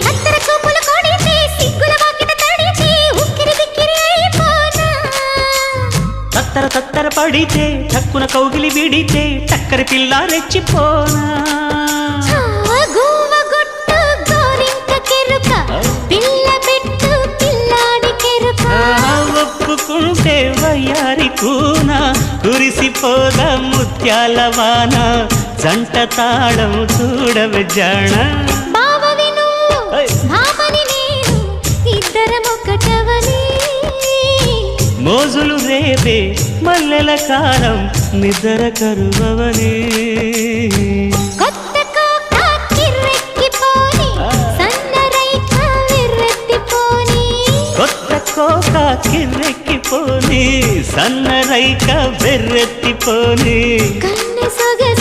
కత్తెర చూపులు కొడితే సిగ్గుల వాకిట తడితే ఉక్కిరి బిక్కిరి అయిపోనా తత్తర తత్తర పడితే టక్కున కౌగిలి విడితే టక్కరి పిల్ల రెచ్చిపోనా గువ్వ గుట్టు గోరింక కెరుక పిల్ల పెట్టు పిల్లాడి కెరుక ఒప్పుకుంటే వయ్యారి కూన కురిసిపోదా ముత్యాల వాన జంట తాళం చూడవే జాణ బావవి నువ్వు భామని నేను ఇద్దరం ఒకటవని మోజులు రేపే మల్లెల కాలం నిద్ర కరువవని కొత్త కోక కిర్రెక్కిపోని సన్నరైక విర్రెత్తిపోని కొత్త కోక కిర్రెక్కిపోని సన్నరైక బెర్రెత్తిపోని కన్నె సొగసు